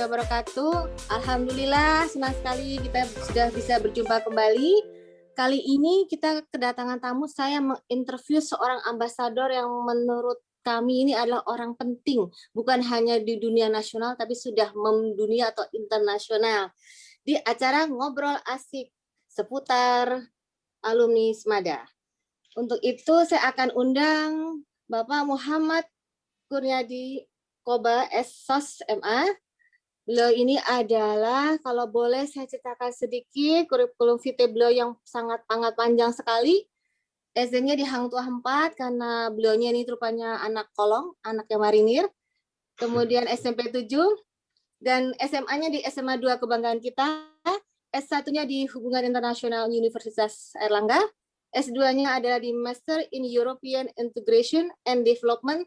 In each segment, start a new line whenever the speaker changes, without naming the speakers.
wabarakatuh. Alhamdulillah, senang sekali kita sudah bisa berjumpa kembali. Kali ini kita kedatangan tamu, saya menginterview seorang ambasador yang menurut kami ini adalah orang penting, bukan hanya di dunia nasional, tapi sudah mendunia atau internasional. Di acara Ngobrol Asik seputar alumni SMADA. Untuk itu saya akan undang Bapak Muhammad Kurniadi Koba, SOS MA. Beliau ini adalah, kalau boleh saya ceritakan sedikit, kurikulum vitae beliau yang sangat panjang sekali. SD-nya di Hang Tuah 4, karena beliaunya ini rupanya anak kolong, anaknya marinir. Kemudian SMP 7, dan SMA-nya di SMA 2 Kebanggaan Kita. S1-nya di Hubungan Internasional Universitas Airlangga. S2-nya adalah di Master in European Integration and Development,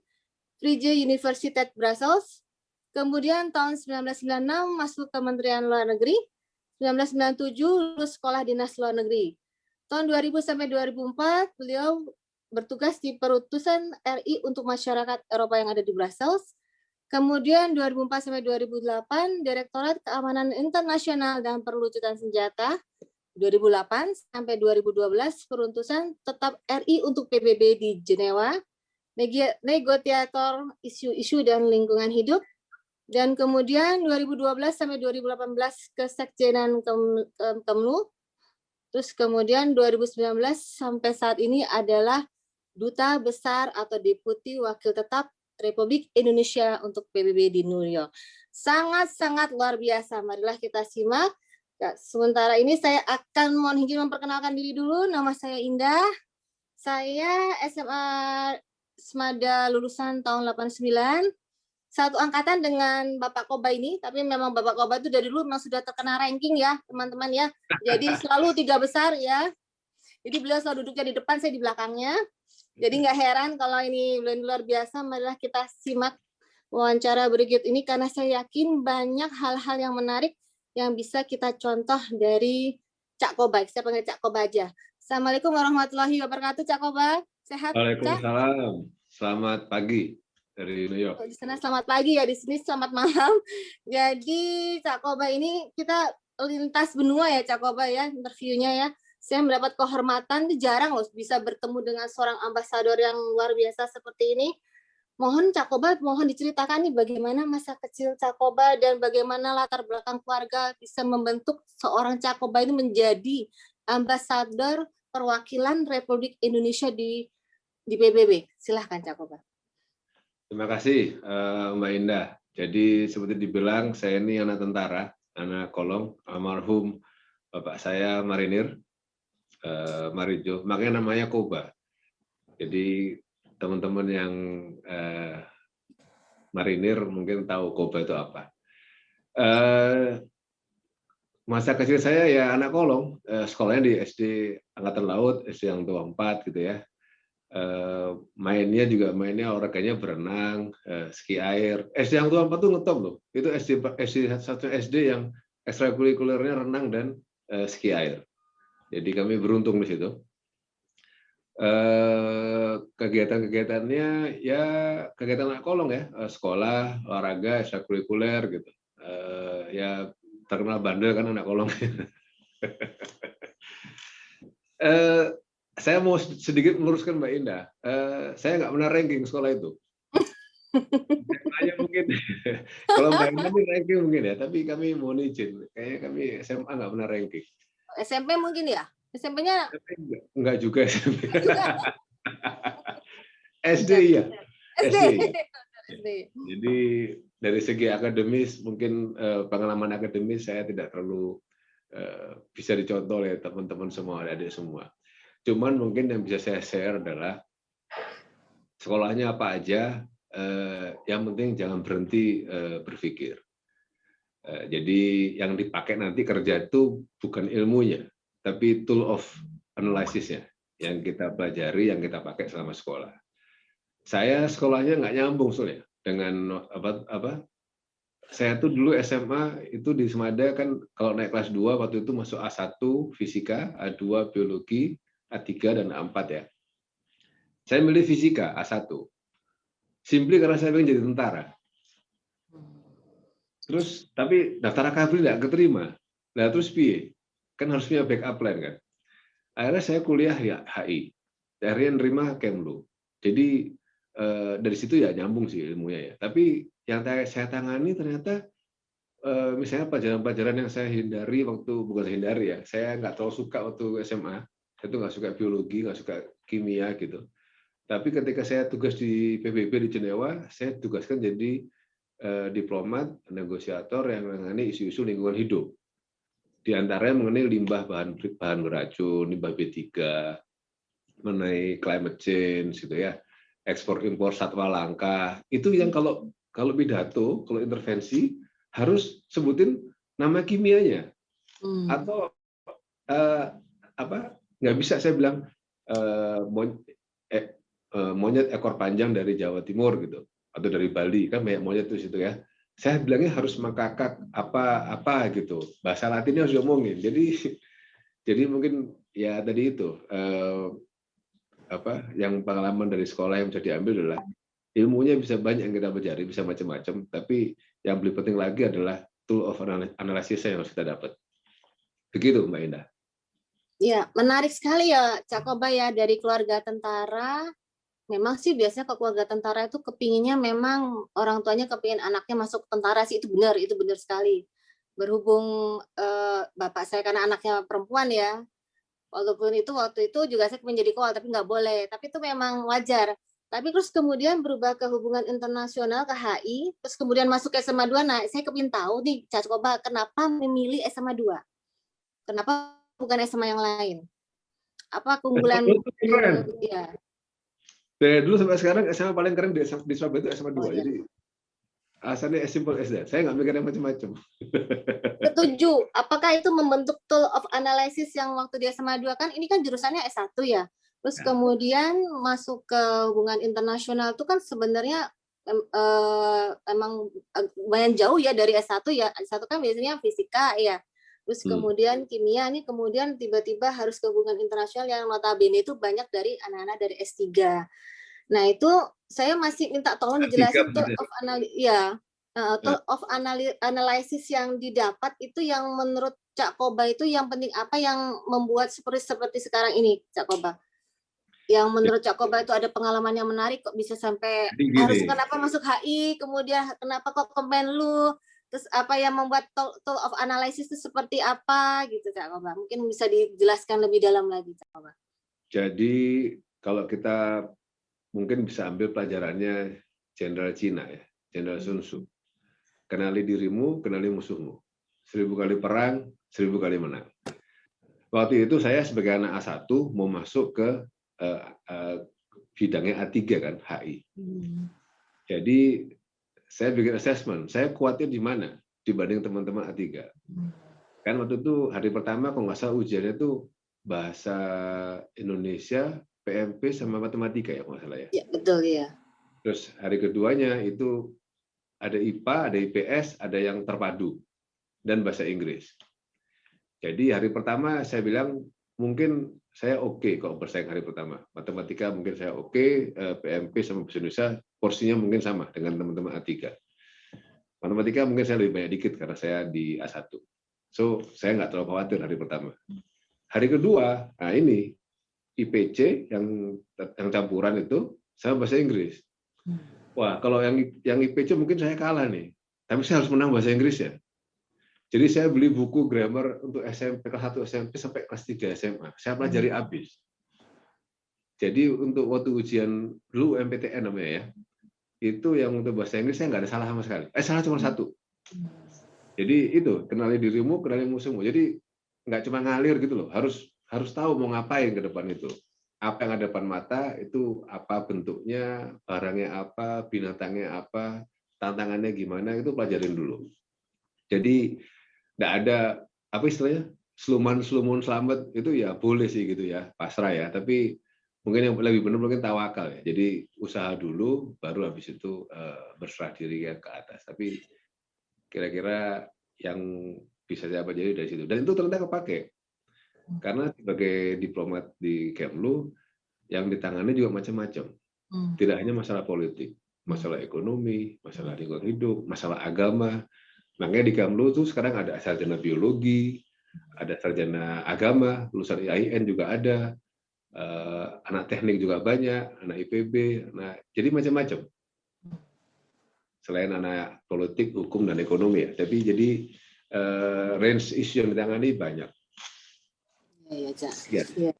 Vrije Universiteit Brussels. Kemudian tahun 1996 masuk Kementerian Luar Negeri. 1997 lulus Sekolah Dinas Luar Negeri. Tahun 2000 sampai 2004 beliau bertugas di Perutusan RI untuk masyarakat Eropa yang ada di Brussels. Kemudian 2004 sampai 2008 Direktorat Keamanan Internasional dan Perlucutan Senjata. 2008 sampai 2012 Peruntusan Tetap RI untuk PBB di Jenewa. Negosiator isu-isu dan lingkungan hidup, dan kemudian 2012 sampai 2018 Kesekjenan Kemlu, terus kemudian 2019 sampai saat ini adalah Duta Besar atau Deputi Wakil Tetap Republik Indonesia untuk PBB di New York. Sangat-sangat luar biasa, marilah kita simak. Ya, sementara ini saya akan mohon izin memperkenalkan diri dulu, nama saya Indah, saya SMA SMADA lulusan tahun 89, satu angkatan dengan Bapak Koba ini, tapi memang Bapak Koba itu dari dulu memang sudah terkena ranking ya, teman-teman ya. Jadi selalu 3 besar ya. Jadi beliau selalu duduknya di depan, saya di belakangnya. Jadi nggak heran kalau ini beliau luar biasa. Marilah kita simak wawancara berikut ini, karena saya yakin banyak hal-hal yang menarik yang bisa kita contoh dari Cak Koba. Saya panggil Cak Koba aja. Assalamualaikum warahmatullahi wabarakatuh, Cak Koba. Sehat, Cak?
Waalaikumsalam. Selamat pagi dari New York.
Di sana selamat pagi ya, di sini selamat malam. Jadi Cak Koba ini kita lintas benua ya, Cak Koba ya, interviewnya ya. Saya mendapat kehormatan, jarang loh bisa bertemu dengan seorang ambasador yang luar biasa seperti ini. Mohon Cak Koba, mohon diceritakan nih bagaimana masa kecil Cak Koba dan bagaimana latar belakang keluarga bisa membentuk seorang Cak Koba ini menjadi ambasador perwakilan Republik Indonesia di PBB. Silahkan Cak Koba.
Terima kasih Mbak Indah. Jadi seperti dibilang, saya ini anak tentara, anak kolong, almarhum bapak saya marinir, Marijo, makanya namanya Koba. Jadi teman-teman yang marinir mungkin tahu Koba itu apa. Masa kecil saya ya anak kolong, sekolahnya di SD Angkatan Laut, SD Hang Tuah 4 gitu ya. Mainnya olahraganya berenang, ski air. SD Hang Tuah 4 tuh ngetop loh. Itu satu SD yang ekstrakurikulernya renang dan ski air. Jadi kami beruntung di situ. Kegiatan-kegiatannya ya kegiatan anak kolong ya, sekolah, olahraga, ekstrakurikuler gitu. Ya terkenal bandel kan anak kolong. Saya mau sedikit meluruskan Mbak Indah. Saya nggak pernah ranking sekolah itu. Hanya mungkin kalau Mbak Indah ini ranking mungkin ya, tapi kami mohon izin. Kayaknya kami SMA nggak pernah ranking.
SMP mungkin ya? SMP-nya?
Enggak juga SMP. SD ya. SD. Jadi dari segi akademis mungkin pengalaman akademis saya tidak terlalu bisa dicontoh oleh teman-teman semua, adik-adik semua. Cuman mungkin yang bisa saya share adalah sekolahnya apa aja, yang penting jangan berhenti berpikir. Jadi yang dipakai nanti kerja itu bukan ilmunya, tapi tool of analysis-nya yang kita pelajari, yang kita pakai selama sekolah. Saya sekolahnya nggak nyambung soalnya dengan apa. Saya tuh dulu SMA itu di SMADA kan kalau naik kelas 2 waktu itu masuk A1 fisika, A2 biologi, A3 dan A4 ya. Saya milih fisika A1. Simply karena saya pengen jadi tentara. Terus tapi daftar recovery nggak keterima. Nah terus piye? Kan harus punya backup plan kan. Akhirnya saya kuliah ya HI. Akhirnya nerima Kemlu. Jadi dari situ ya nyambung sih ilmunya ya. Tapi yang saya tangani ternyata misalnya pelajaran-pelajaran yang saya hindari waktu, bukan hindari ya, saya nggak terlalu suka waktu SMA. Saya tuh nggak suka biologi, nggak suka kimia gitu. Tapi ketika saya tugas di PBB di Jenewa, saya tugaskan jadi diplomat, negosiator yang mengenai isu-isu lingkungan hidup. Di antaranya mengenai limbah bahan beracun, limbah B3, mengenai climate change gitu ya, ekspor impor satwa langka. Itu yang kalau pidato, kalau intervensi harus sebutin nama kimianya. Atau nggak bisa saya bilang monyet ekor panjang dari Jawa Timur gitu, atau dari Bali, kan banyak monyet itu situ ya. Saya bilangnya harus mengakak apa gitu, bahasa Latinnya harus diomongin. Jadi mungkin ya tadi itu yang pengalaman dari sekolah yang bisa diambil adalah ilmunya bisa banyak yang kita pelajari, bisa macam-macam, tapi yang lebih penting lagi adalah tool of analysis yang harus kita dapat. Begitu Mbak Indah.
Ya, menarik sekali ya Cak Koba ya, dari keluarga tentara. Memang sih biasanya ke keluarga tentara itu kepinginnya memang orang tuanya kepingin anaknya masuk tentara sih, itu benar sekali. Berhubung bapak saya karena anaknya perempuan ya, walaupun itu waktu itu juga saya pengen jadi kowal tapi nggak boleh, tapi itu memang wajar. Tapi terus kemudian berubah ke hubungan internasional ke HI, terus kemudian masuk ke SMA 2. Nah, saya kepingin tahu nih Cak Koba kenapa memilih SMA 2? Kenapa bukan SMA yang lain? Apa keunggulan ya?
Dari dulu sampai sekarang SMA paling keren di Surabaya itu SMA 2.
Oh, ya.
Jadi asalnya as simple as that. Saya nggak mikir yang macam-macam.
Setuju. Apakah itu membentuk tool of analysis yang waktu di SMA 2 kan ini kan jurusannya S1 ya. Terus kemudian masuk ke hubungan internasional itu kan sebenarnya emang lumayan jauh ya dari S1 ya. S1 kan biasanya fisika ya. Terus kemudian kimia, ini kemudian tiba-tiba harus ke hubungan internasional yang notabene itu banyak dari anak-anak dari S3. Nah, itu saya masih minta tolong dijelasin tool of analysis yang didapat itu yang menurut Cak Koba itu yang penting apa yang membuat seperti sekarang ini, Cak Koba? Yang menurut Cak Koba itu ada pengalaman yang menarik kok bisa sampai harus kenapa masuk HI, kemudian kenapa kok Kemenlu, terus apa yang membuat tool of analysis itu seperti apa gitu Cak Koba? Mungkin bisa dijelaskan lebih dalam lagi Cak Koba.
Jadi kalau kita mungkin bisa ambil pelajarannya Jenderal Cina ya, Jenderal Sun Tzu. Kenali dirimu, kenali musuhmu. 1000 kali perang, 1000 kali menang. Waktu itu saya sebagai anak A1 mau masuk ke bidangnya A3 kan, HI. Jadi saya bikin assessment, saya kuatnya di mana dibanding teman-teman A3. Kan waktu itu hari pertama kalau nggak salah ujiannya itu bahasa Indonesia, PMP sama matematika ya kalau nggak salah ya.
Ya, betul ya.
Terus hari keduanya itu ada IPA, ada IPS, ada yang terpadu, dan bahasa Inggris. Jadi hari pertama saya bilang mungkin saya oke kalau bersaing hari pertama. Matematika mungkin saya oke, PMP sama bahasa Indonesia porsinya mungkin sama dengan teman-teman A3. Matematika mungkin saya lebih banyak dikit karena saya di A1. So saya nggak terlalu khawatir hari pertama. Hari kedua, nah ini IPC yang campuran itu sama bahasa Inggris. Wah, kalau yang IPC mungkin saya kalah nih. Tapi saya harus menang bahasa Inggris ya. Jadi saya beli buku grammar untuk SMP kelas 1 SMP sampai kelas 3 SMA. Saya pelajari habis. Jadi untuk waktu ujian dulu MPTN namanya ya, itu yang untuk bahasa Inggris saya nggak ada salah sama sekali. Salah cuma satu. Jadi itu, kenali dirimu, kenali musuhmu. Jadi nggak cuma ngalir gitu loh. Harus tahu mau ngapain ke depan itu. Apa yang ada depan mata itu apa bentuknya, barangnya apa, binatangnya apa, tantangannya gimana, itu pelajarin dulu. Jadi nggak ada apa istilahnya sluman selamat itu ya boleh sih gitu ya, pasrah ya. Tapi mungkin yang lebih benar mungkin tawakal ya. Jadi usaha dulu, baru habis itu berserah diri ya ke atas. Tapi kira-kira yang bisa saya pelajari dari situ. Dan itu ternyata kepake. Karena sebagai diplomat di Kemlu, yang ditangani juga macam-macam. Tidak hanya masalah politik, masalah ekonomi, masalah lingkungan hidup, masalah agama, Makanya di Kemlu tuh sekarang ada sarjana biologi, ada sarjana agama, lulusan IAIN juga ada, anak teknik juga banyak, anak IPB, jadi macam-macam. Selain anak politik, hukum, dan ekonomi ya. Tapi jadi range isu yang ditangani banyak.
Iya, Cak. Ya.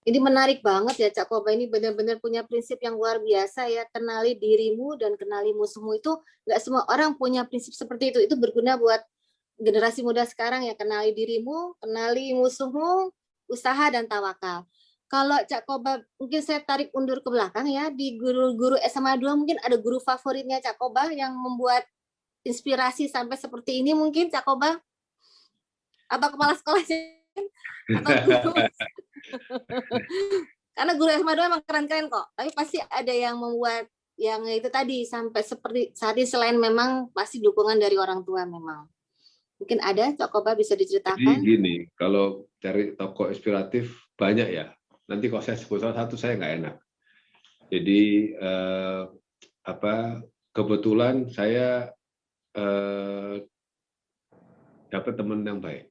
Ini menarik banget ya, Cak Koba. Ini benar-benar punya prinsip yang luar biasa ya. Kenali dirimu dan kenali musuhmu itu nggak semua orang punya prinsip seperti itu. Itu berguna buat generasi muda sekarang ya. Kenali dirimu, kenali musuhmu, usaha dan tawakal. Kalau Cak Koba, mungkin saya tarik undur ke belakang ya. Di guru-guru SMA 2 mungkin ada guru favoritnya Cak Koba yang membuat inspirasi sampai seperti ini mungkin Cak Koba? Atau kepala sekolahnya? Atau guru? Karena guru SMA 2 emang keren-keren kok, tapi pasti ada yang membuat yang itu tadi sampai seperti saat ini, selain memang pasti dukungan dari orang tua memang. Mungkin ada, Cak Koba bisa diceritakan?
Jadi gini, kalau cari tokoh inspiratif banyak ya. Nanti kalau saya sebut salah satu saya nggak enak. Jadi kebetulan saya dapat teman yang baik.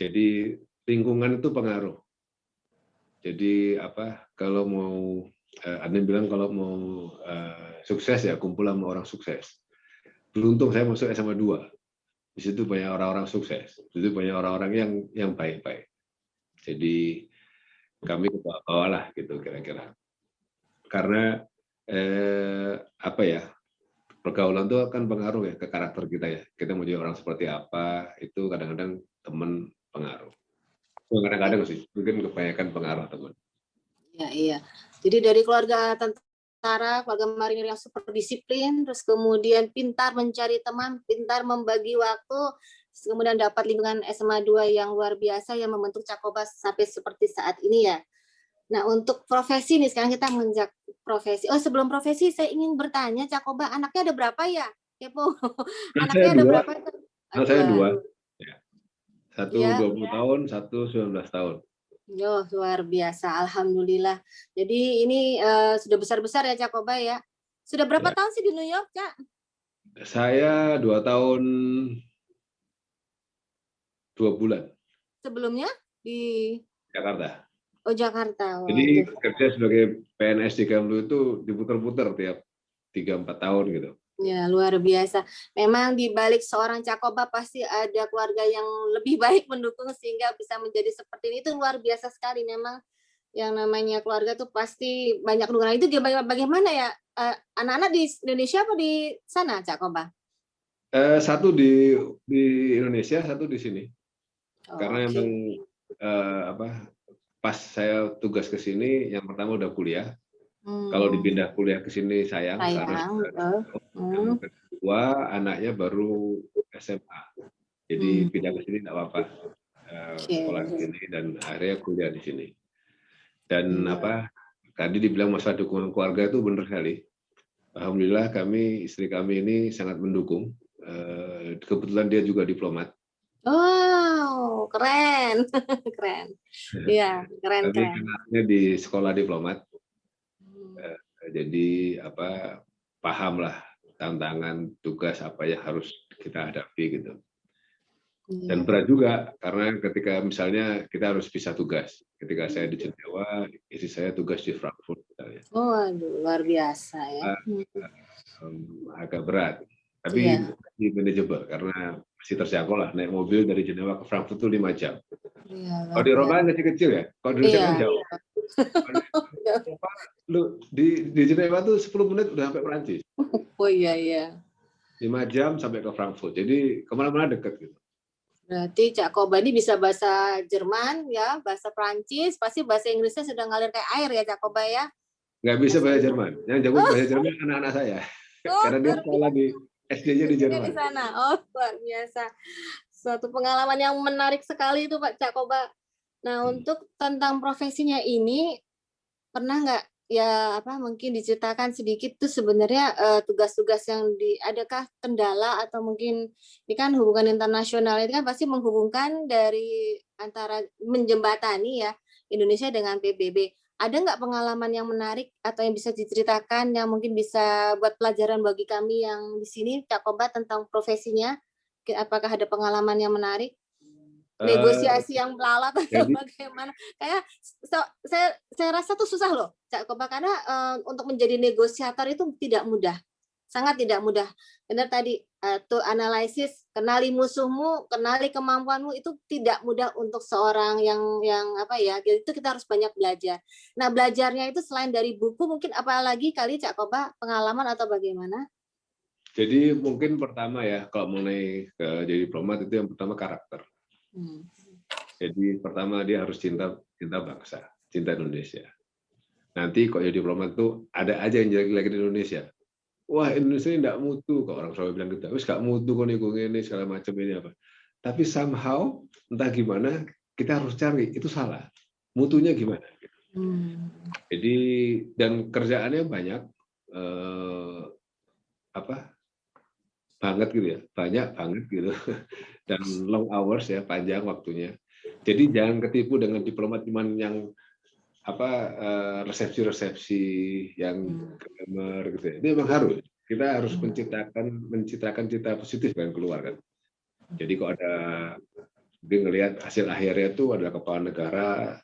Jadi lingkungan itu pengaruh. Jadi kalau mau Adin bilang kalau mau sukses ya kumpul sama orang sukses. Beruntung saya masuk SMA 2. Di situ banyak orang-orang sukses. Di situ banyak orang-orang yang baik-baik. Jadi kami ke bawah lah gitu kira-kira. Karena pergaulan itu akan pengaruh ya ke karakter kita ya. Kita mau jadi orang seperti apa, itu kadang-kadang teman pengaruh. Kadang-kadang sih, mungkin kebanyakan pengaruh teman.
Iya. Jadi dari keluarga tentara, keluarga marinir yang super disiplin, terus kemudian pintar mencari teman, pintar membagi waktu, kemudian dapat lingkungan SMA 2 yang luar biasa yang membentuk Cak Koba sampai seperti saat ini ya. Nah, untuk profesi nih, sekarang kita menginjak profesi. Oh, sebelum profesi saya ingin bertanya, Cak Koba, anaknya ada berapa ya? Kepo. Anaknya ada berapa?
Anak saya 2. Ya. Satu 20 tahun, satu 19 tahun.
Yo, luar biasa, alhamdulillah. Jadi ini sudah besar-besar ya Cak Koba ya. Sudah berapa tahun sih di New York, Cak?
Saya 2 tahun 2 bulan.
Sebelumnya di
Jakarta.
Oh, Jakarta.
Jadi kerja sebagai PNS di Kemlu itu diputar-putar tiap 3-4 tahun gitu.
Ya, luar biasa. Memang di balik seorang Cak Koba pasti ada keluarga yang lebih baik mendukung sehingga bisa menjadi seperti ini. Itu luar biasa sekali. Memang yang namanya keluarga tuh pasti banyak dukungan. Itu bagaimana ya? Anak-anak di Indonesia apa di sana, Cak Koba?
Satu di Indonesia, satu di sini. Karena memang pas saya tugas ke sini, yang pertama udah kuliah. Kalau dipindah kuliah ke sini sayang. Karena yang kedua anaknya baru SMA. Jadi pindah ke sini nggak apa-apa. Sekolah di sini dan akhirnya kuliah di sini. Dan tadi dibilang masalah dukungan keluarga itu benar sekali. Alhamdulillah istri kami ini sangat mendukung. Kebetulan dia juga diplomat.
Oh, keren. Keren. Iya, keren.
Anaknya di sekolah diplomat. Jadi pahamlah tantangan tugas apa yang harus kita hadapi gitu. Dan berat juga karena ketika misalnya kita harus pisah tugas. Ketika saya di Jenewa, istri saya tugas di Frankfurt misalnya.
Oh, aduh, luar biasa ya.
Agak berat. Tapi masih manageable karena masih terjangkau lah. Naik mobil dari Jenewa ke Frankfurt itu 5 jam. Kalau di Eropa kan kecil ya. Kalau di Indonesia kan jauh. Di Jenewa tuh 10 menit udah sampai Perancis.
Oh iya.
5 jam sampai ke Frankfurt. Jadi kemana-mana dekat gitu.
Berarti Cak Koba ini bisa bahasa Jerman ya, bahasa Prancis, pasti bahasa Inggrisnya sudah ngalir kayak air ya Cak Koba ya.
Nggak bisa bahasa Jerman. Yang jago bahasa Jerman anak-anak saya. Karena dia sekolah di SD-nya di Jerman.
Di sana. Oh, luar biasa. Suatu pengalaman yang menarik sekali itu Pak Cak Koba. Nah, untuk tentang profesinya ini pernah nggak ya mungkin diceritakan sedikit tuh sebenarnya tugas-tugas yang adakah kendala atau mungkin ini kan hubungan internasional itu kan pasti menghubungkan dari antara menjembatani ya Indonesia dengan PBB. ada nggak pengalaman yang menarik atau yang bisa diceritakan yang mungkin bisa buat pelajaran bagi kami yang di sini, Cak Koba, tentang profesinya? Apakah ada pengalaman yang menarik? Negosiasi yang pelalat atau
Jadi
bagaimana? Kayak saya rasa tuh susah loh, Cak Koba, karena untuk menjadi negosiator itu tidak mudah. Sangat tidak mudah. Benar tadi, to analisis, kenali musuhmu, kenali kemampuanmu, itu tidak mudah untuk seorang yang apa ya, itu kita harus banyak belajar. Nah, belajarnya itu selain dari buku, mungkin apalagi kali Cak Koba, pengalaman atau bagaimana?
jadi mungkin pertama ya, kalau mulai jadi diplomat itu yang pertama karakter. Jadi pertama dia harus cinta bangsa, cinta Indonesia. Nanti kok jadi diplomat tuh ada aja yang jelek-jelek di Indonesia. Wah, Indonesia ini enggak mutu, kok orang Surabaya bilang gitu. Wis gak mutu kok ini segala macam ini apa. Tapi somehow entah gimana kita harus cari itu salah. Mutunya gimana? Jadi dan kerjaannya banyak banget gitu ya, banyak banget gitu. Dan long hours ya, panjang waktunya. Jadi jangan ketipu dengan diplomat cuman yang resepsi-resepsi yang glamour gitu ya. Ini memang harus. Kita harus mencitrakan cita positif yang keluar kan. Jadi kok ada mungkin ngelihat hasil akhirnya itu adalah kepala negara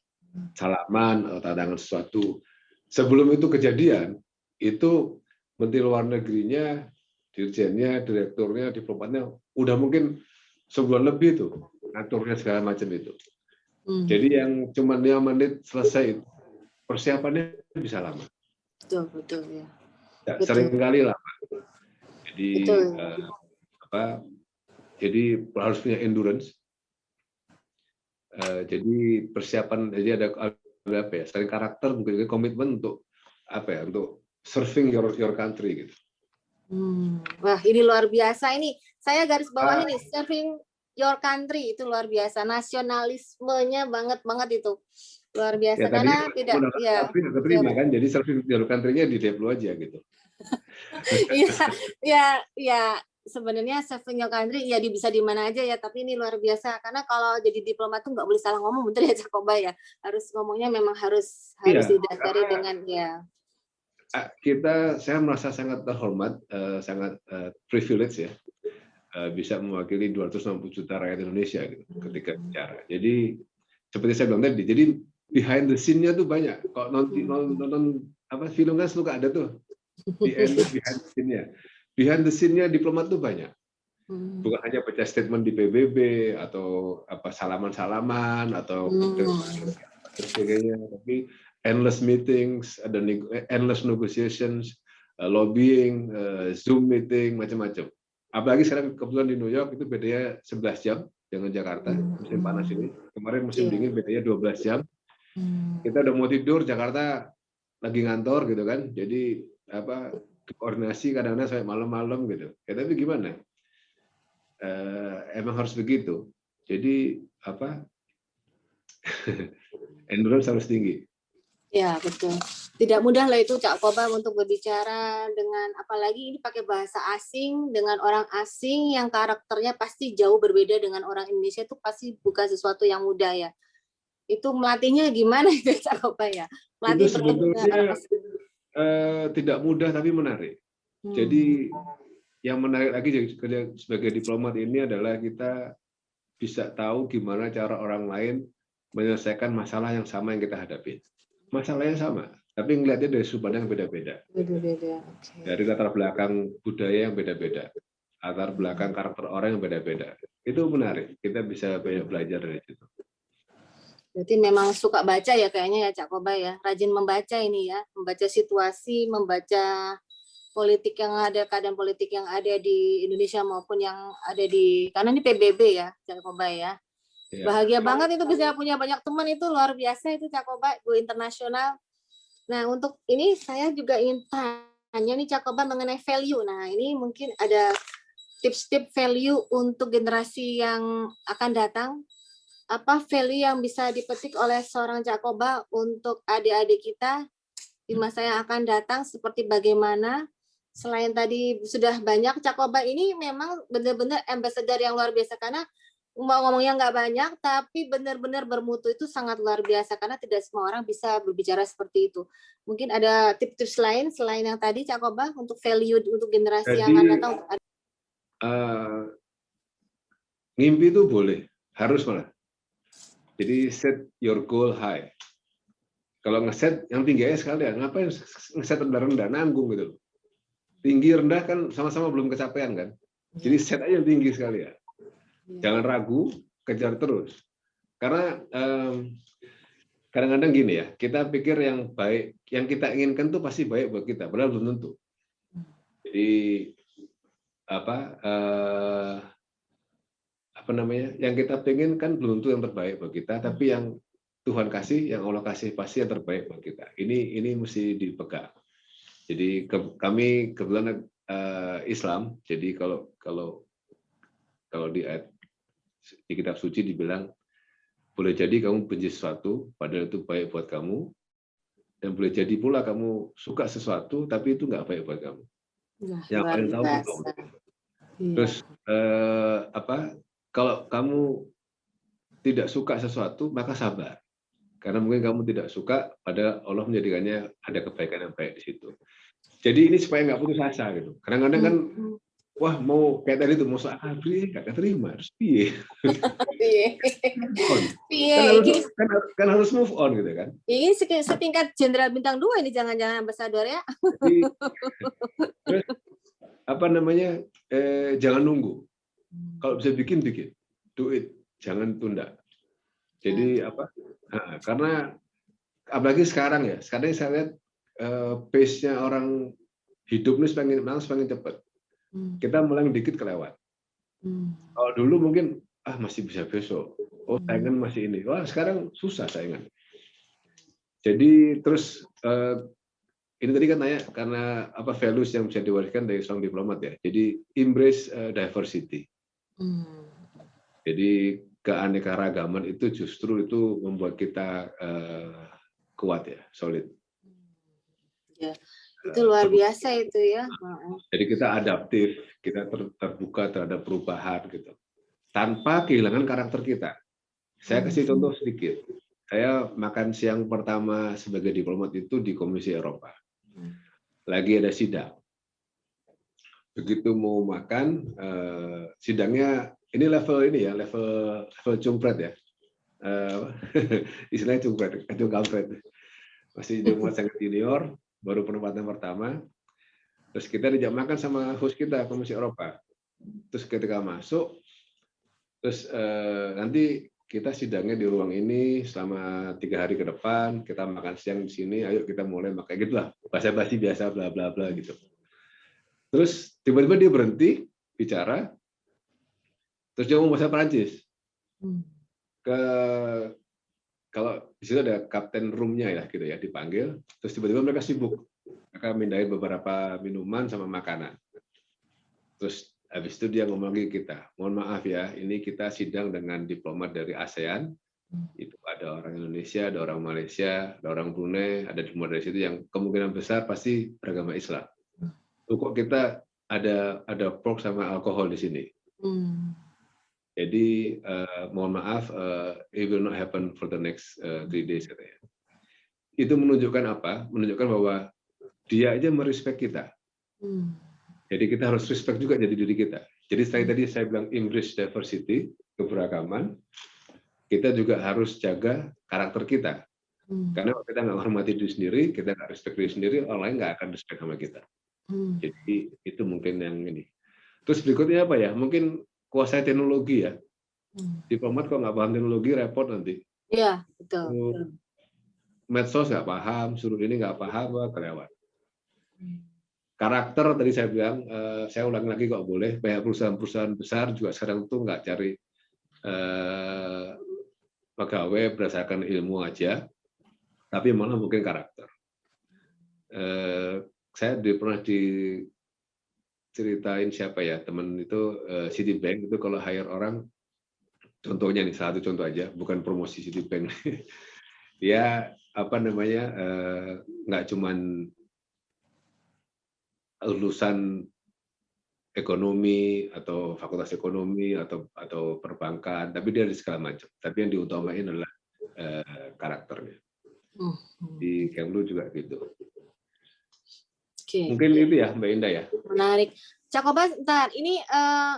salaman atau tantangan sesuatu. Sebelum itu kejadian, itu Menteri Luar Negerinya, dirjennya, direkturnya, diplomatnya udah mungkin sebulan lebih tuh aturnya segala macam itu. Jadi yang cuma 5 menit selesai itu persiapannya bisa lama.
Betul ya.
Seringkali lama. Jadi jadi harus punya endurance. Jadi persiapan, jadi ada apa ya? Selain karakter mungkin komitmen untuk untuk serving your country gitu.
Wah, ini luar biasa ini. Saya garis bawah ini, serving your country itu luar biasa. Nasionalismenya banget itu. Luar biasa.
Ya,
karena tidak
tapi terima kan, jadi serving your country-nya di Deplo aja gitu.
ya sebenarnya serving your country ya bisa di mana aja ya, tapi ini luar biasa karena kalau jadi diplomat tuh nggak boleh salah ngomong, betul ya Cak Koba ya, harus ngomongnya memang harus didasari dengan
saya merasa sangat terhormat, sangat privilege ya, bisa mewakili 260 juta rakyat Indonesia gitu, ketika bicara. Jadi seperti saya bilang tadi, jadi behind the scene-nya tuh banyak. Kalau nonton film kan suka ada tuh behind the scene-nya. Behind the scene-nya diplomat tuh banyak. Bukan hanya baca statement di PBB atau salaman-salaman atau sebagainya, tapi endless meetings, ada endless negotiations, lobbying, Zoom meeting, macam-macam. Apalagi sekarang kebetulan di New York itu bedanya 11 jam dengan Jakarta, musim panas ini. Kemarin musim dingin bedanya 12 jam. Kita udah mau tidur, Jakarta lagi ngantor gitu kan. Jadi koordinasi kadang-kadang sampai malam-malam gitu. Ya, tapi gimana? Emang harus begitu. Jadi endurance harus tinggi.
Ya, betul. Tidak mudah lah itu Cak Koba untuk berbicara dengan, apalagi ini pakai bahasa asing, dengan orang asing yang karakternya pasti jauh berbeda dengan orang Indonesia, itu pasti bukan sesuatu yang mudah ya. Itu melatihnya gimana itu Cak Koba ya?
Itu sebetulnya tidak mudah tapi menarik. Jadi yang menarik lagi sebagai diplomat ini adalah kita bisa tahu gimana cara orang lain menyelesaikan masalah yang sama yang kita hadapi. Masalahnya sama, tapi ngelihatnya dari sudut pandang yang beda-beda. Dari latar belakang budaya yang beda-beda, latar belakang karakter orang yang beda-beda. Itu menarik. Kita bisa banyak belajar dari situ.
Berarti memang suka baca ya kayaknya ya Cak Koba ya. Rajin membaca ini ya, membaca situasi, membaca politik yang ada, keadaan politik yang ada di Indonesia maupun yang ada karena ini PBB ya Cak Koba ya. Bahagia banget itu bisa punya banyak teman, itu luar biasa itu Cak Koba, go internasional. Nah, untuk ini saya juga ingin tanya nih Cak Koba mengenai value. Nah, ini mungkin ada tips-tips value untuk generasi yang akan datang. Apa value yang bisa dipetik oleh seorang Cak Koba untuk adik-adik kita di masa yang akan datang, seperti bagaimana? Selain tadi sudah banyak, Cak Koba ini memang benar-benar ambassador yang luar biasa, karena mau ngomongnya nggak banyak, tapi benar-benar bermutu itu sangat luar biasa karena tidak semua orang bisa berbicara seperti itu. Mungkin ada tips-tips lain selain yang tadi, Cak Koba, untuk value untuk generasi yang akan
Jadi
datang.
ngimpi itu boleh, harus malah. Jadi set your goal high. Kalau ngeset yang tinggi aja sekalian, ngapain ngeset rendah-rendah, nanggung gitu. Tinggi rendah kan sama-sama belum kecapean kan. Jadi set aja yang tinggi sekalian. Jangan ragu, kejar terus. Karena kadang-kadang gini ya, kita pikir yang baik, yang kita inginkan tuh pasti baik buat kita, padahal belum tentu. Jadi apa namanya? Yang kita pengen kan belum tentu yang terbaik buat kita, tapi yang Tuhan kasih, yang Allah kasih pasti yang terbaik buat kita. Ini mesti dipegang. Jadi kami kebetulan Islam, jadi kalau di kitab suci dibilang boleh jadi kamu benci sesuatu padahal itu baik buat kamu, dan boleh jadi pula kamu suka sesuatu tapi itu nggak baik buat kamu.
Nah,
Yang paling tahu itu Allah. Terus kalau kamu tidak suka sesuatu maka sabar, karena mungkin kamu tidak suka padahal Allah menjadikannya ada kebaikan yang baik di situ. Jadi ini supaya nggak putus asa gitu. Kadang-kadang kan wah mau kayak tadi tuh mau akabri nggak keterima, terus piye? Kan harus move on gitu kan.
Ini setingkat jenderal bintang 2 ini, jangan-jangan ambasador ya.
Jadi, terus apa namanya, jangan nunggu. Kalau bisa bikin, do it, jangan tunda. Jadi karena apalagi sekarang ya, sekarang saya lihat pace-nya orang hidup ini semakin cepat. Kita mulai dikit kelewat. Kalau dulu mungkin masih bisa besok. Oh, saingan masih ini. Wah, sekarang susah saingan. Jadi terus ini tadi kan tanya karena apa values yang bisa diwariskan dari seorang diplomat ya. Jadi embrace diversity. Jadi keanekaragaman itu justru itu membuat kita kuat ya, solid.
Ya, itu luar biasa itu ya.
Jadi kita adaptif, kita terbuka terhadap perubahan gitu, tanpa kehilangan karakter kita. Saya kasih contoh sedikit. Saya makan siang pertama sebagai diplomat itu di Komisi Eropa. Lagi ada sidang. Begitu mau makan, sidangnya ini level cumpret ya. Istilahnya cumpret, kacung kampret. Masih diplomat sangat junior, baru penempatan pertama. Terus kita dijak makan sama host kita Komisi Eropa. Terus ketika masuk, terus nanti kita sidangnya di ruang ini selama 3 hari ke depan, kita makan siang di sini, ayo kita mulai makan gitulah, basa-basi biasa bla bla bla gitu. Terus tiba-tiba dia berhenti bicara, terus dia ngomong bahasa Perancis. Kalau di situ ada kapten roomnya ya gitu ya, dipanggil, terus tiba-tiba mereka sibuk, mereka mindahin beberapa minuman sama makanan. Terus habis itu dia ngomong lagi kita, mohon maaf ya, ini kita sidang dengan diplomat dari ASEAN, itu ada orang Indonesia, ada orang Malaysia, ada orang Brunei, ada diplomat dari situ yang kemungkinan besar pasti beragama Islam. Kok kita ada pork sama alkohol di sini. Jadi mohon maaf, it will not happen for the next 3 days katanya. Itu menunjukkan apa? Menunjukkan bahwa dia aja merespek kita. Jadi kita harus respect juga jadi diri kita. Jadi tadi saya bilang embrace diversity, keberagaman. Kita juga harus jaga karakter kita. Karena kalau kita nggak menghormati diri sendiri, kita nggak respect diri sendiri, orang lain nggak akan respect sama kita. Jadi itu mungkin yang ini. Terus berikutnya apa ya? Mungkin kuasai teknologi ya. Diplomat kok nggak paham teknologi repot nanti.
Iya, betul.
Medsos nggak paham, suruh ini nggak paham, kelewat. Karakter tadi saya bilang, saya ulang lagi kok boleh. Banyak perusahaan-perusahaan besar juga sekarang tuh nggak cari pegawai berdasarkan ilmu aja, tapi malah mungkin karakter. Saya pernah diceritain siapa ya teman itu Citibank itu kalau hire orang, contohnya nih satu contoh aja, bukan promosi Citibank, dia apa namanya nggak cuman lulusan ekonomi atau fakultas ekonomi atau perbankan, tapi dia di segala macam. Tapi yang diutamain adalah karakternya. Di Kemlu juga gitu. Mungkin itu ya Mbak Indah ya.
Menarik. Cakoba, ntar ini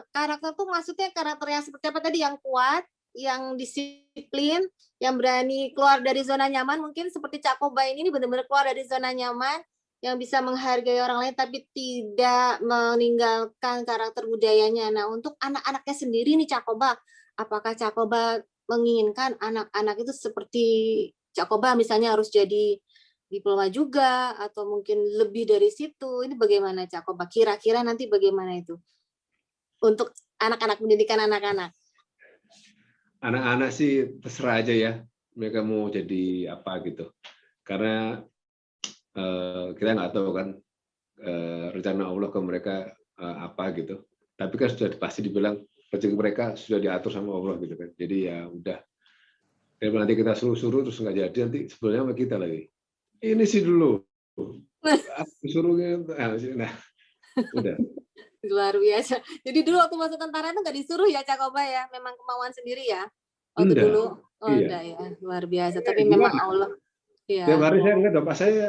karakter tuh maksudnya karakter yang seperti apa tadi, yang kuat, yang disiplin, yang berani keluar dari zona nyaman, mungkin seperti Cakoba ini benar-benar keluar dari zona nyaman, yang bisa menghargai orang lain tapi tidak meninggalkan karakter budayanya. Nah, untuk anak-anaknya sendiri nih Cakoba, apakah Cakoba menginginkan anak-anak itu seperti Cakoba misalnya harus jadi diploma juga atau mungkin lebih dari situ? Ini bagaimana Cakoba? Kira-kira nanti bagaimana itu untuk anak-anak, pendidikan anak-anak?
Anak-anak sih terserah aja ya, mereka mau jadi apa gitu. Karena kita nggak tahu kan rencana Allah ke mereka apa gitu. Tapi kan sudah pasti dibilang rezeki mereka sudah diatur sama Allah gitu kan. Jadi ya udah. Daripada nanti kita suruh-suruh terus nggak jadi, nanti sebenarnya sama kita lagi. Ini sih dulu. Aku suruhnya, nah udah.
Luar biasa. Jadi dulu waktu masuk tentara itu nggak disuruh ya Cakoba ya, memang kemauan sendiri ya. Waktu
Enggak.
dulu,
Iya.
enggak ya, luar biasa. Tapi memang Allah. Ya.
Tiap hari saya ingat bapak saya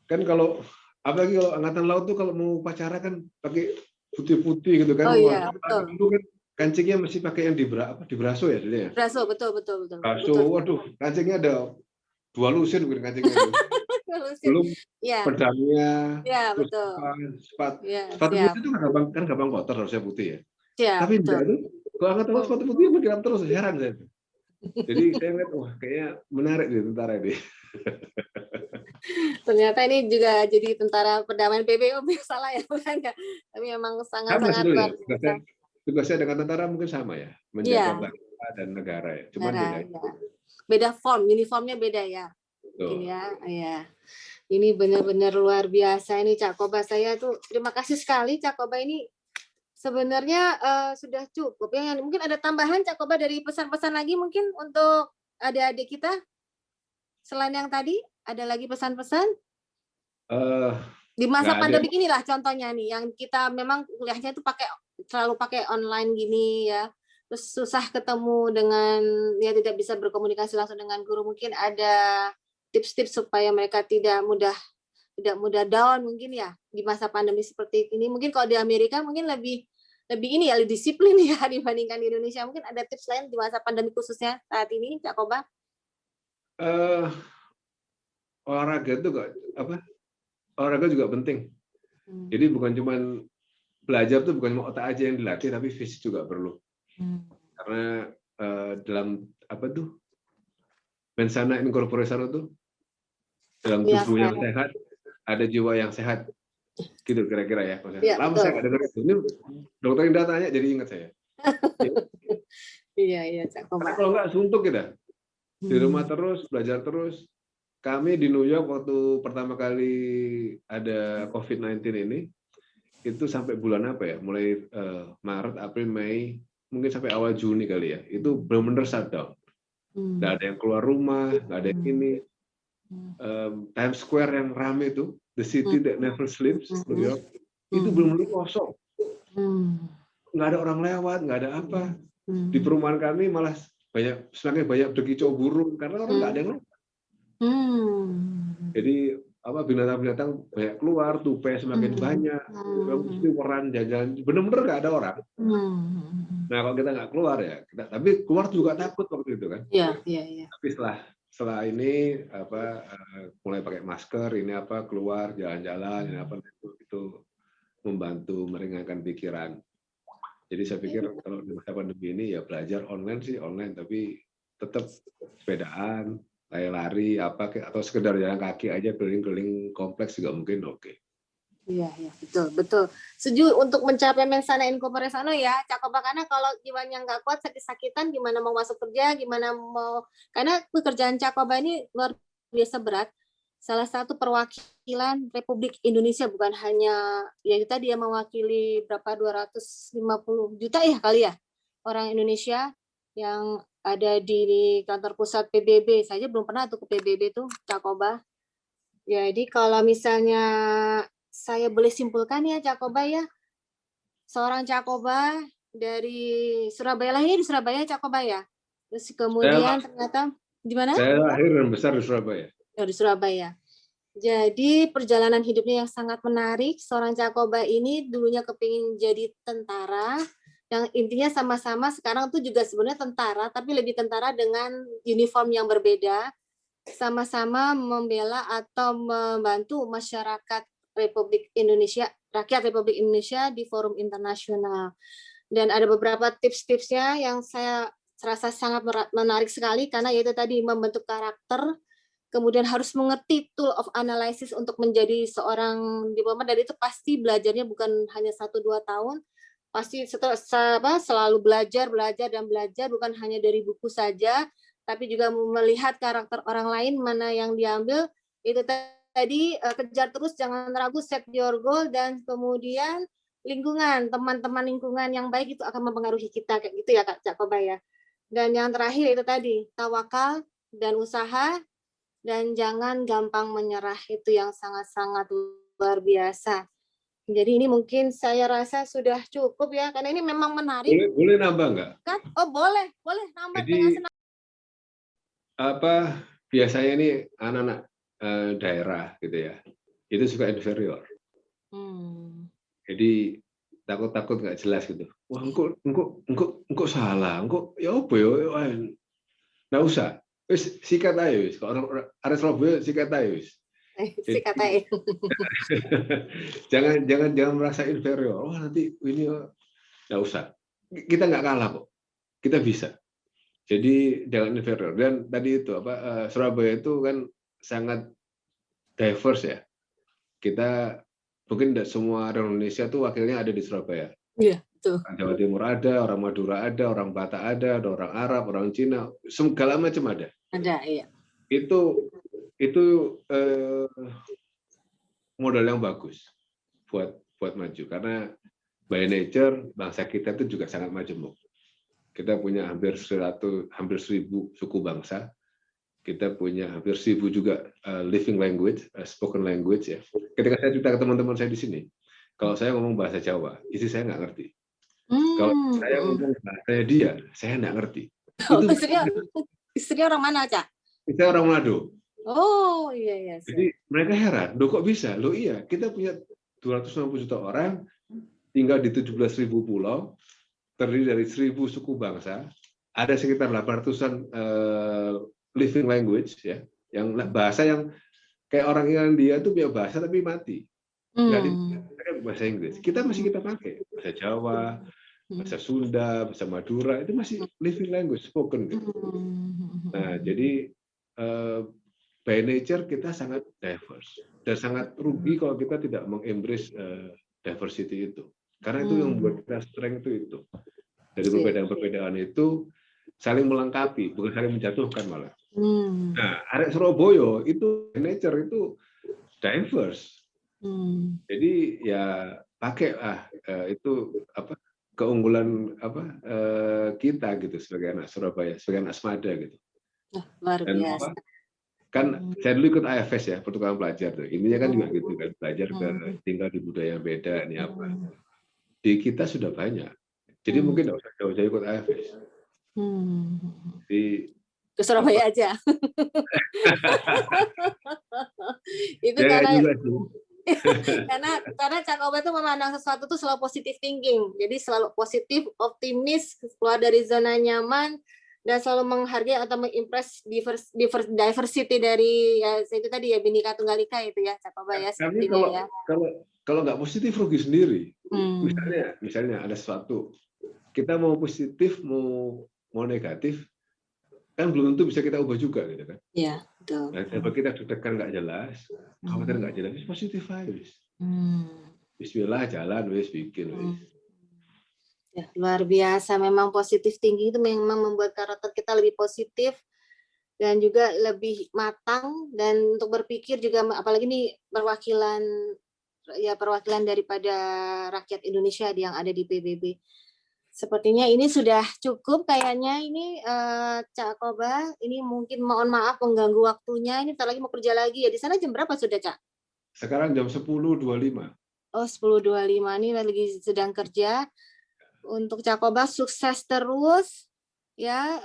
kan kalau apalagi kalau angkatan laut tuh kalau mau upacara kan pakai putih-putih gitu kan.
Oh iya, betul.
Dulu kan kancingnya masih pakai yang di braso ya dulu ya.
Braso, betul.
Braso, waduh, kancingnya ada 2 lusin mungkin kancingnya itu. Belum
ya.
pedangnya.
Ya, betul.
Sepatu
ya,
putih itu kan gampang kotor harusnya putih ya.
Ya,
tapi
betul.
enggak itu kalau angkatan laut sepatu putih makin terus, heran saya. Jadi saya lihat wah kayaknya menarik di tentara ini.
Ternyata ini juga jadi tentara perdamaian PBB, salah ya bukan ya. Tapi memang sangat-sangat luar biasa.
Tugasnya dengan tentara mungkin sama ya, menjaga bangsa dan negara ya. Cuman
beda form, uniformnya beda ya. Mungkin ya. Ini benar-benar luar biasa ini Cakoba. Saya tuh terima kasih sekali Cakoba ini. Sebenarnya sudah cukup ya. Mungkin ada tambahan Cakoba dari pesan-pesan lagi mungkin untuk adik-adik kita. Selain yang tadi, ada lagi pesan-pesan? Di masa pandemi inilah contohnya nih, yang kita memang kuliahnya itu selalu pakai online gini ya. Terus susah ketemu dengan, ya tidak bisa berkomunikasi langsung dengan guru. Mungkin ada tips-tips supaya mereka tidak mudah down mungkin ya di masa pandemi seperti ini. Mungkin kalau di Amerika mungkin lebih ini ya, lebih disiplin ya dibandingkan di Indonesia. Mungkin ada tips lain di masa pandemi khususnya saat ini, Cakoba?
Olahraga itu olahraga juga penting. Jadi bukan cuma belajar tuh bukan cuma otak aja yang dilatih, tapi fisik juga perlu. Karena dalam mens sana in corpore sano tuh dalam tubuh yang sehat ada jiwa yang sehat. Gitu kira-kira ya. Lama saya nggak dengar itu. Ini dokter Indah tanya jadi ingat saya.
Iya, Cakoba.
Karena kalau nggak suntuk kita. Di rumah terus, belajar terus. Kami di New York waktu pertama kali ada COVID-19 ini, itu sampai bulan apa ya? Mulai Maret, April, Mei, mungkin sampai awal Juni kali ya. Itu benar-benar shutdown. Nggak ada yang keluar rumah, nggak ada yang ini. Times Square yang rame itu, the city that never sleeps, New York, itu benar-benar kosong. Nggak ada orang lewat, nggak ada apa. Di perumahan kami malah semakin banyak berkicau burung karena orang nggak ada yang lewat. Jadi binatang-binatang banyak keluar, tupai semakin banyak, mesti peran jajan, benar-benar nggak ada orang. Nah kalau kita nggak keluar ya, tapi keluar juga takut waktu itu kan.
Iya.
Tapi setelah ini mulai pakai masker, ini keluar jalan-jalan, itu membantu meringankan pikiran. Jadi saya pikir kalau di masa pandemi ini ya belajar online sih online, tapi tetap sepedaan, lari atau sekedar jalan kaki aja keliling-keliling kompleks juga mungkin oke.
Iya, betul. Setuju untuk mencapai mens sana in corpore sano ya, Cakoba, karena kalau jiwanya nggak kuat, sakit-sakitan, gimana mau masuk kerja, karena pekerjaan Cakoba ini luar biasa berat. Salah satu perwakilan Republik Indonesia, bukan hanya ya kita dia mewakili berapa 250 juta ya kali ya orang Indonesia yang ada di kantor pusat PBB. Saja belum pernah tuh ke PBB tuh Cakoba. Jadi kalau misalnya saya boleh simpulkan ya Cakoba ya, seorang Cakoba dari Surabaya, lahirnya di Surabaya Cakoba ya? Terus
Saya,
kemudian ternyata di mana?
saya lahir dan besar di Surabaya.
Oh, di Surabaya. Jadi perjalanan hidupnya yang sangat menarik. Seorang Cakoba ini dulunya kepingin jadi tentara, yang intinya sama-sama sekarang tuh juga sebenarnya tentara, tapi lebih tentara dengan uniform yang berbeda, sama-sama membela atau membantu masyarakat Republik Indonesia, rakyat Republik Indonesia di forum internasional. Dan ada beberapa tips-tipsnya yang saya rasa sangat menarik sekali, karena yaitu tadi membentuk karakter, kemudian harus mengerti tool of analysis untuk menjadi seorang diplomat, dan itu pasti belajarnya bukan hanya 1-2 tahun, pasti selalu belajar, dan belajar, bukan hanya dari buku saja, tapi juga melihat karakter orang lain, mana yang diambil, itu tadi kejar terus, jangan ragu, set your goal, dan kemudian lingkungan, teman-teman lingkungan yang baik itu akan mempengaruhi kita, kayak gitu ya Kak Cakoba ya. Dan yang terakhir itu tadi, tawakal dan usaha, dan jangan gampang menyerah, itu yang sangat-sangat luar biasa. Jadi ini mungkin saya rasa sudah cukup ya, karena ini memang menarik.
Boleh nambah nggak?
Kan? Oh boleh nambah
Jadi
dengan senang.
biasanya ini anak-anak daerah gitu ya, itu suka inferior. Jadi takut nggak jelas gitu. Wah, engkau salah, engkau ya apa ya? Nggak usah. Wis sikat aja wis. Kalau orang arek Surabaya sikat aja wis.
Sikat aja.
jangan merasa inferior. Oh nanti ini nggak usah. Kita nggak kalah kok. Kita bisa. Jadi jangan inferior. Dan tadi itu Surabaya itu kan sangat diverse ya. Kita mungkin tidak semua orang Indonesia tuh wakilnya ada di Surabaya.
Iya, betul.
Orang Jawa Timur ada, orang Madura ada, orang Batak ada orang Arab, orang Cina, segala macam ada.
Ada, iya.
Itu modal yang bagus buat maju, karena by nature bangsa kita itu juga sangat majemuk. Kita punya hampir 1.000 suku bangsa. Kita punya hampir 1.000 juga living language, spoken language ya. Ketika saya cerita ke teman-teman saya di sini, kalau saya ngomong bahasa Jawa, istri saya nggak ngerti. Kalau saya ngomong bahasa dia, saya nggak ngerti.
Oh, istrinya orang mana, Cak?
Kita orang Manado.
Oh iya.
Jadi mereka heran, loh kok bisa? Loh iya, kita punya 250 juta orang, tinggal di 17.000 pulau, terdiri dari 1.000 suku bangsa, ada sekitar 800-an living language ya, yang bahasa yang kayak orang Irlandia itu punya bahasa tapi mati. Nggak dipakai bahasa Inggris. Kita pakai bahasa Jawa, bahasa Sunda, bahasa Madura, itu masih living language, spoken gitu. Nah, jadi by nature kita sangat diverse dan sangat rugi kalau kita tidak mengembrace diversity itu. Karena itu yang membuat kita strength itu. Dari perbedaan-perbedaan itu saling melengkapi, bukan saling menjatuhkan malah. Nah, arek Surabaya itu by nature itu diverse. Jadi ya pakai itu keunggulan kita gitu sebagai anak Surabaya, sebagai anak Semada gitu.
Luar biasa.
Kan saya dulu ikut AFS ya, pertukaran pelajar tuh. Intinya kan juga gitu kan, belajar tinggal di budaya yang beda, ini apa. Di kita sudah banyak. Jadi mungkin nggak usah jauh-jauh ikut AFS.
Ke Surabaya aja. Itu karena Cakoba itu memandang sesuatu itu selalu positive thinking. Jadi selalu positif, optimis, keluar dari zona nyaman, dan selalu menghargai atau mengimpress diversity dari ya itu tadi ya Bhinneka Tunggal Ika itu ya Cakoba ya.
Tapi kalau nggak positif rugi sendiri. Misalnya ada sesuatu, kita mau positif mau negatif, kan belum tentu bisa kita ubah juga gitu kan.
Iya, betul.
Nah, kalau kita deg-degan nggak jelas, khawatir nggak jelas, positif aja wis. Bismillah jalan wis bikin wis.
Ya, luar biasa, memang positif tinggi itu memang membuat karakter kita lebih positif dan juga lebih matang, dan untuk berpikir juga, apalagi nih perwakilan daripada rakyat Indonesia yang ada di PBB. Sepertinya ini sudah cukup kayaknya ini Cakoba, ini mungkin mohon maaf mengganggu waktunya, ini bentar lagi mau kerja lagi ya. Di sana jam berapa sudah, Cak?
Sekarang jam 10.25.
Oh, 10.25 ini lagi sedang kerja. Untuk Cakoba sukses terus ya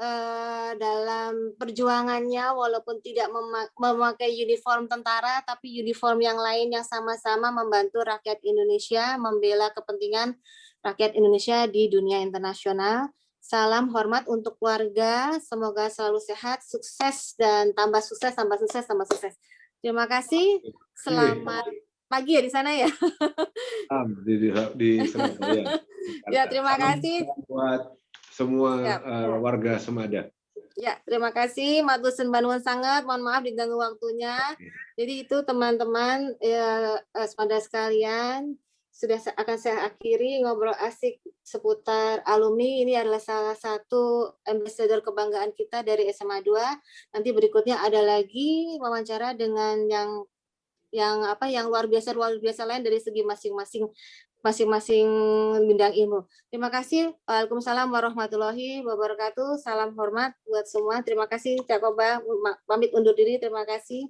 dalam perjuangannya, walaupun tidak memakai uniform tentara, tapi uniform yang lain yang sama-sama membantu rakyat Indonesia, membela kepentingan rakyat Indonesia di dunia internasional. Salam hormat untuk keluarga, semoga selalu sehat, sukses, dan tambah sukses, tambah sukses, tambah sukses. Terima kasih, selamat pagi ya di sana ya.
Di Surabaya.
Ya, terima kasih.
Buat semua warga Semada.
Ya, terima kasih Matur Nuwun sangat. Mohon maaf diganggu waktunya. Jadi itu teman-teman Semada sekalian, sudah akan saya akhiri ngobrol asik seputar alumni. Ini adalah salah satu ambassador kebanggaan kita dari SMA 2. Nanti berikutnya ada lagi wawancara dengan yang luar biasa lain dari segi masing-masing bidang ilmu. Terima kasih. Waalaikumsalam warahmatullahi wabarakatuh. Salam hormat buat semua. Terima kasih Cakoba. Pamit undur diri. Terima kasih.